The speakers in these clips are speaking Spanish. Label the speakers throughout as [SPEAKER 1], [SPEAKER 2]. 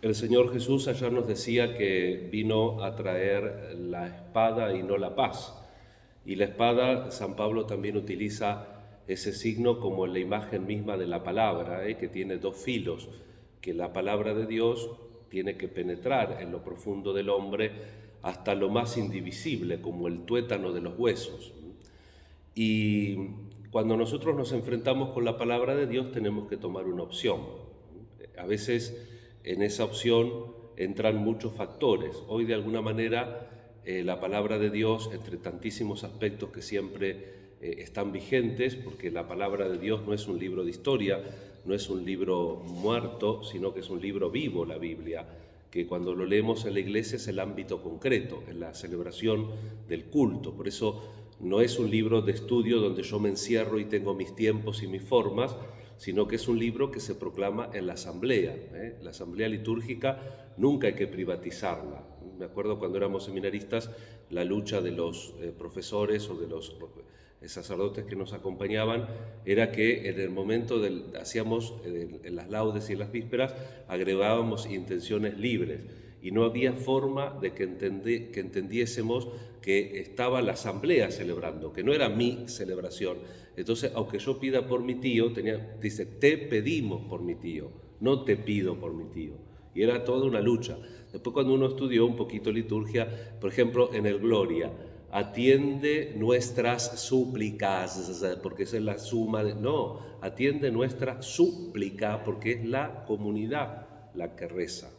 [SPEAKER 1] El Señor Jesús ayer nos decía que vino a traer la espada y no la paz. Y la espada, San Pablo también utiliza ese signo como la imagen misma de la palabra, que tiene dos filos, que la palabra de Dios tiene que penetrar en lo profundo del hombre hasta lo más indivisible, como el tuétano de los huesos. Y cuando nosotros nos enfrentamos con la palabra de Dios tenemos que tomar una opción. A veces en esa opción entran muchos factores. Hoy de alguna manera la palabra de Dios, entre tantísimos aspectos que siempre están vigentes, porque la palabra de Dios no es un libro de historia, no es un libro muerto, sino que es un libro vivo, la Biblia, que cuando lo leemos en la iglesia es el ámbito concreto, en la celebración del culto. Por eso no es un libro de estudio donde yo me encierro y tengo mis tiempos y mis formas, sino que es un libro que se proclama en la asamblea. La asamblea litúrgica nunca hay que privatizarla. Me acuerdo cuando éramos seminaristas, la lucha de los profesores o de los sacerdotes que nos acompañaban era que en el momento hacíamos en las laudes y en las vísperas agregábamos intenciones libres y no había forma de que entendiésemos que estaba la asamblea celebrando, que no era mi celebración. Entonces, aunque yo pida por mi tío, dice, te pedimos por mi tío, no te pido por mi tío. Y era toda una lucha. Después cuando uno estudió un poquito liturgia, por ejemplo, en el Gloria, atiende nuestras súplicas, porque esa es la suma de... No, atiende nuestra súplica, porque es la comunidad la que reza.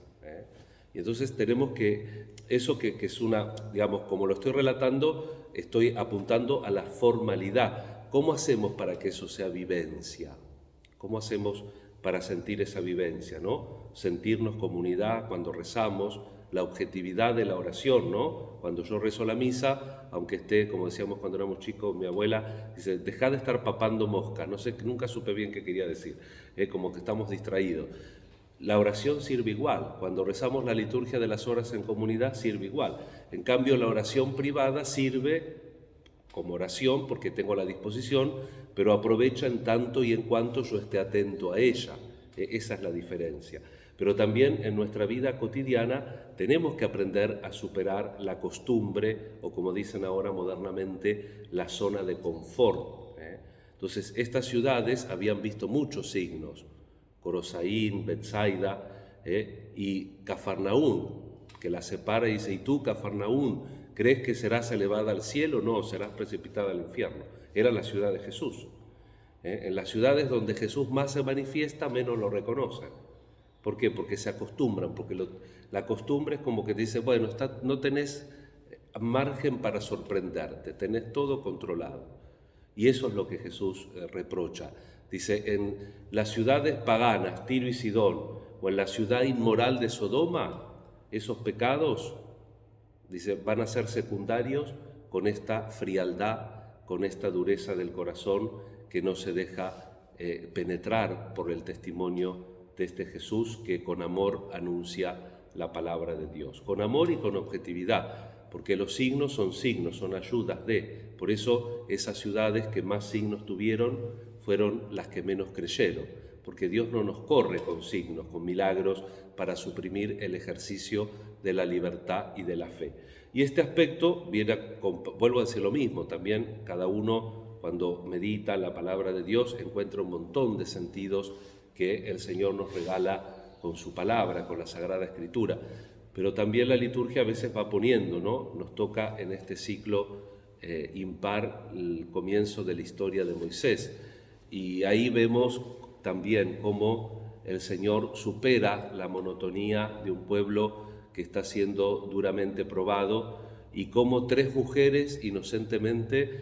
[SPEAKER 1] Y entonces tenemos que, eso que es una, digamos, como lo estoy relatando, estoy apuntando a la formalidad. ¿Cómo hacemos para que eso sea vivencia? ¿Cómo hacemos para sentir esa vivencia, ¿no? Sentirnos comunidad cuando rezamos, la objetividad de la oración, ¿no? Cuando yo rezo la misa, aunque esté, como decíamos cuando éramos chicos, mi abuela dice, dejá de estar papando mosca, no sé, nunca supe bien qué quería decir, como que estamos distraídos. La oración sirve igual, cuando rezamos la liturgia de las horas en comunidad sirve igual. En cambio, la oración privada sirve como oración porque tengo la disposición, pero aprovecha en tanto y en cuanto yo esté atento a ella. Esa es la diferencia. Pero también en nuestra vida cotidiana tenemos que aprender a superar la costumbre, o como dicen ahora modernamente, la zona de confort. Entonces, estas ciudades habían visto muchos signos, Corosaín, Betsaida y Cafarnaún, que la separa y dice, ¿y tú, Cafarnaún, crees que serás elevada al cielo? No, serás precipitada al infierno. Era la ciudad de Jesús. En las ciudades donde Jesús más se manifiesta, menos lo reconocen. ¿Por qué? Porque se acostumbran, porque la costumbre es como que dice, bueno, no tenés margen para sorprenderte, tenés todo controlado. Y eso es lo que Jesús reprocha. Dice, en las ciudades paganas, Tiro y Sidón, o en la ciudad inmoral de Sodoma, esos pecados, dice, van a ser secundarios con esta frialdad, con esta dureza del corazón que no se deja penetrar por el testimonio de este Jesús que con amor anuncia la palabra de Dios. Con amor y con objetividad, porque los signos, son ayudas de. Por eso esas ciudades que más signos tuvieron fueron las que menos creyeron, porque Dios no nos corre con signos, con milagros, para suprimir el ejercicio de la libertad y de la fe. Y este aspecto vuelvo a decir lo mismo, también cada uno cuando medita la palabra de Dios encuentra un montón de sentidos que el Señor nos regala con su palabra, con la Sagrada Escritura. Pero también la liturgia a veces va poniendo, ¿no? Nos toca en este ciclo impar el comienzo de la historia de Moisés. Y ahí vemos también cómo el Señor supera la monotonía de un pueblo que está siendo duramente probado y cómo tres mujeres inocentemente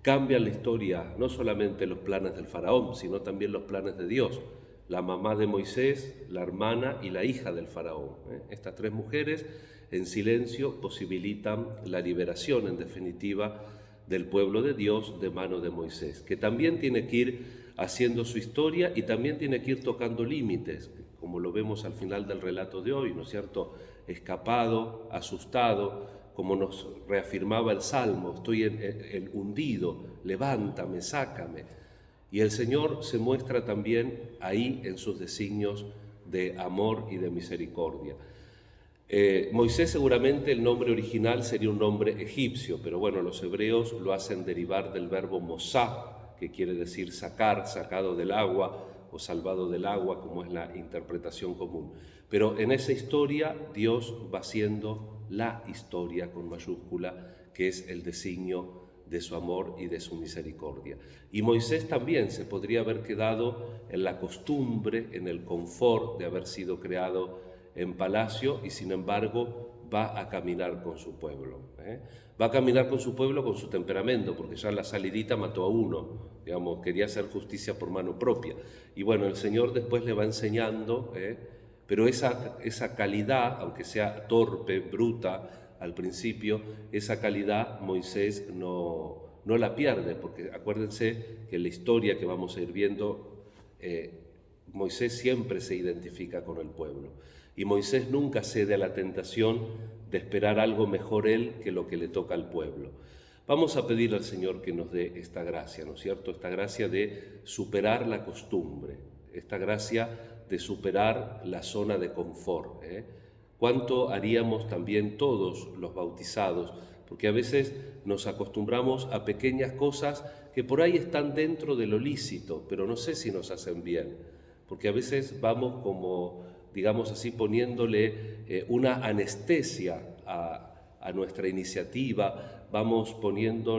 [SPEAKER 1] cambian la historia, no solamente los planes del faraón, sino también los planes de Dios. La mamá de Moisés, la hermana y la hija del faraón. Estas tres mujeres en silencio posibilitan la liberación, en definitiva, del pueblo de Dios de mano de Moisés, que también tiene que ir haciendo su historia y también tiene que ir tocando límites, como lo vemos al final del relato de hoy, ¿no es cierto? Escapado, asustado, como nos reafirmaba el Salmo, estoy hundido, levántame, sácame. Y el Señor se muestra también ahí en sus designios de amor y de misericordia. Moisés seguramente el nombre original sería un nombre egipcio, pero bueno, los hebreos lo hacen derivar del verbo mosá, que quiere decir sacar, sacado del agua o salvado del agua, como es la interpretación común. Pero en esa historia Dios va haciendo la historia con mayúscula, que es el designio de su amor y de su misericordia. Y Moisés también se podría haber quedado en la costumbre, en el confort de haber sido creado en palacio, y sin embargo va a caminar con su pueblo. Va a caminar con su pueblo, con su temperamento, porque ya en la salidita mató a uno, digamos, quería hacer justicia por mano propia. Y bueno, el Señor después le va enseñando, pero esa calidad, aunque sea torpe, bruta al principio, esa calidad Moisés no la pierde, porque acuérdense que en la historia que vamos a ir viendo, Moisés siempre se identifica con el pueblo. Y Moisés nunca cede a la tentación de esperar algo mejor él que lo que le toca al pueblo. Vamos a pedir al Señor que nos dé esta gracia, ¿no es cierto? Esta gracia de superar la costumbre, esta gracia de superar la zona de confort. ¿Cuánto haríamos también todos los bautizados? Porque a veces nos acostumbramos a pequeñas cosas que por ahí están dentro de lo lícito, pero no sé si nos hacen bien, porque a veces vamos como, digamos así, poniéndole una anestesia a nuestra iniciativa, vamos poniendo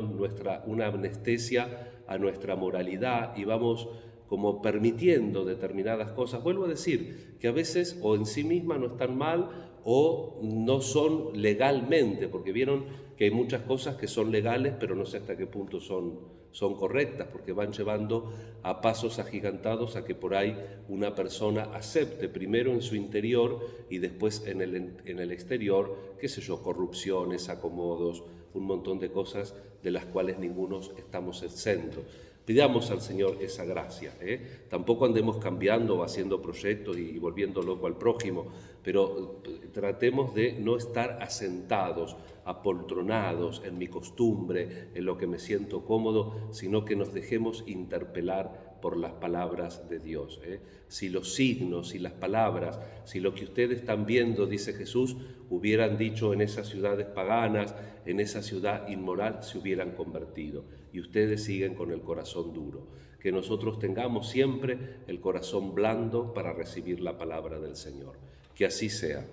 [SPEAKER 1] una anestesia a nuestra moralidad y vamos como permitiendo determinadas cosas. Vuelvo a decir que a veces o en sí mismas no están mal o no son legalmente, porque vieron que hay muchas cosas que son legales, pero no sé hasta qué punto son correctas, porque van llevando a pasos agigantados a que por ahí una persona acepte primero en su interior y después en el exterior, qué sé yo, corrupciones, acomodos, un montón de cosas de las cuales ninguno estamos exentos. Pidamos al Señor esa gracia. Tampoco andemos cambiando o haciendo proyectos y volviendo loco al prójimo, pero tratemos de no estar asentados, apoltronados en mi costumbre, en lo que me siento cómodo, sino que nos dejemos interpelar por las palabras de Dios. Si los signos, si las palabras, si lo que ustedes están viendo, dice Jesús, hubieran dicho en esas ciudades paganas, en esa ciudad inmoral, se hubieran convertido. Y ustedes siguen con el corazón duro. Que nosotros tengamos siempre el corazón blando para recibir la palabra del Señor. Que así sea.